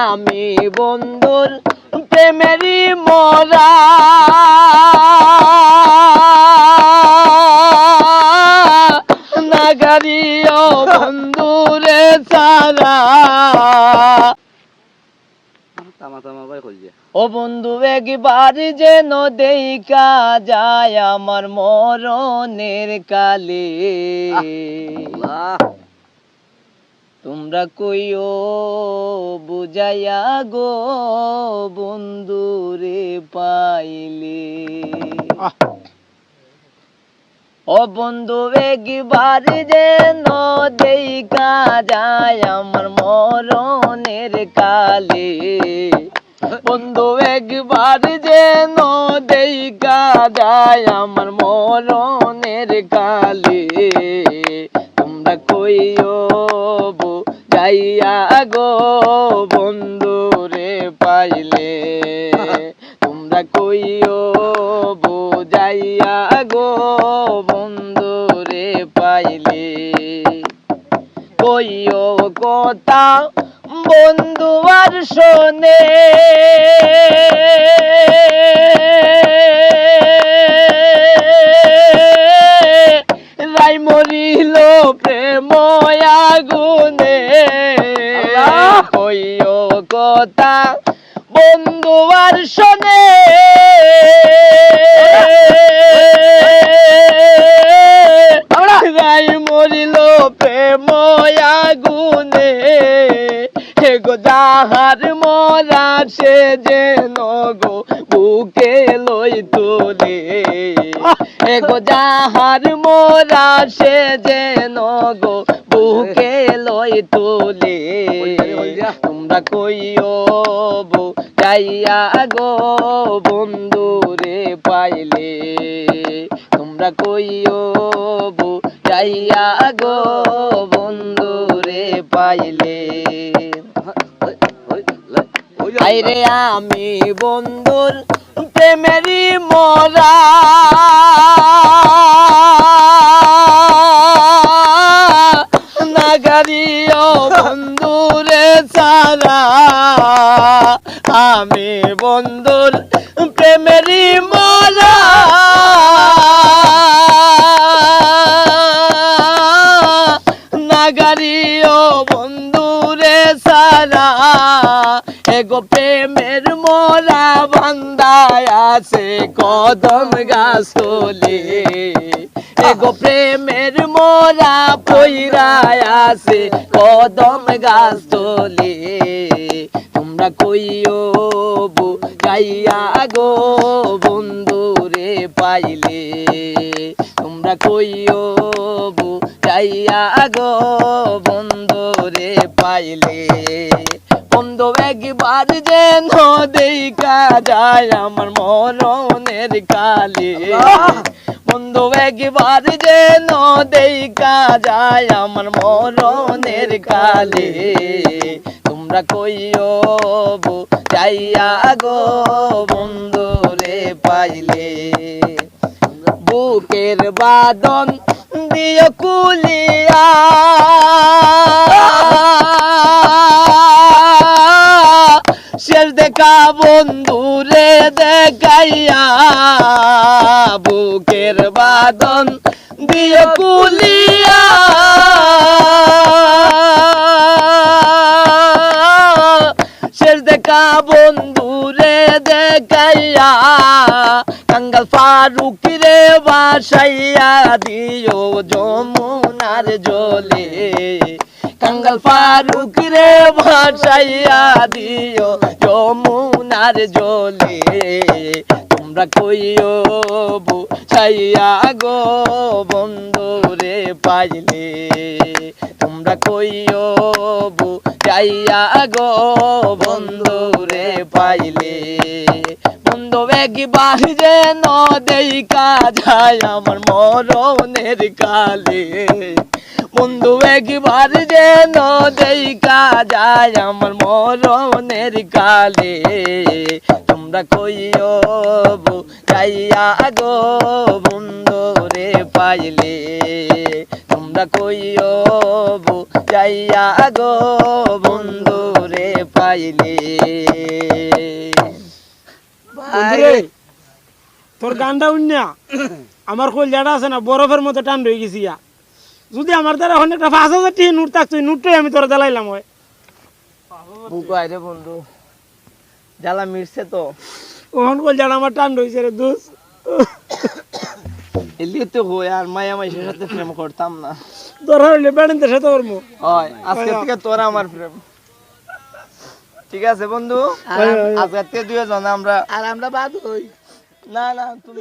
আমি বন্ধুর প্রেমেরই মরা নাগারিও বন্ধুরে সারা ও বন্ধু একবার যেন দেখা যায় আমার মরণের কালে তোমরা কইও বুঝাইয়া গো বন্ধুরে পাইলে ও বন্ধু একবার যেন দেখা যায় আমার মরণের কালে বন্ধু একবার যেন দেখা যায় আমার মরণের কালে তোমরা কইও বুঝাইয়া গো বন্ধুরে পাইলে তোমরা কইও বুঝাইয়া গো বন্ধুরে পাইলে কইও কথা বন্ধু আর শোনে রাই মরিল প্রেম আগুনে কইও কথা বন্ধু আর শোনে রাই মরিল প্রেম আগুনে গো যাহার মরা সে যেন গো বুকে লই তুলে গো যাহার মরা সে যেন গো বুকে লই তুলে তোমরা কইও বুঝাইয়া গো বন্ধুরে পাইলে তোমরা কইও বুঝাইয়া গো বন্ধুরে পাইলে আইরে আমি বন্ধুর প্রেমেরই মরা নাগারিও বন্ধুরে সারা আমি বন্ধুর প্রেমেরই মরা নাগারিও বন্ধুরে সারা এগো প্রেমের মোরা বান্দায় আছে কদম গাছ তলে এগো প্রেমের মোরা পইরায় আছে কদম গাছ তলে তোমরা কইও বুঝাইয়া গো বন্ধুরে পাইলে তোমরা কইও বুঝাইয়া গো বন্ধুরে পাইলে বন্ধু একবার যেন দেখা যায় আমার মরণের কালে বন্ধু একবার যেন দেখা যায় আমার মরণের কালে তোমরা কইও বুঝাইয়া গো বন্ধুরে পাইলে বুকের বাদন দিও কুলিয়া শেষ দেখা বন্ধুরে দেখাইয়া বুকের বাদন দিও কুলিয়া শেষ দেখা বন্ধুরে দেখাইয়া কাঙ্গাল ফারুক রে বাসাইয়া দিও যমুনার জলে কাঙ্গাল ফারুক রে বাসাইয়া দিও যমুনার জলে তোমরা কইও বুঝাইয়া গো বন্ধুরে পাইলে তোমরা কইও বুঝাইয়া গো বন্ধুরে পাইলে বন্ধু একবার যেন দেখা যায় আমার মরণের কালে বন্ধু একবার যেন দেখা যায় আমার মরণের কালে তোমরা কইও যাইয়া গো বন্ধু রে পাইলে তোমরা কইও যাইয়া গো বন্ধু রে পাইলে বন্ধুরে, তোর গানটা উন্না আমার কলজাটা আছে না বরফের মতো টান রয়ে গেছি ইয়া। যদি আমার দ্বারা এখন একটা 5,000 টাকা নোট থাকতো নোটটাই আমি তোরা জ্বালাইলাম হয়। বুক আইরে বন্ধু জ্বালা মিটছে তো ওহন কলজাটা আমার টান রয়েছে রে দোষ। এলিয়ে তো হই আর মায়া মাইশের সাথে প্রেম করতাম না তোরা হইলে বেড়ানতে সাথে করবো। হয় আজকে থেকে তোরা আমার প্রেম ঠিক আছে বন্ধু আজকে থেকে দুইজন আমরা আর আমরা বাদ হই না না তুমি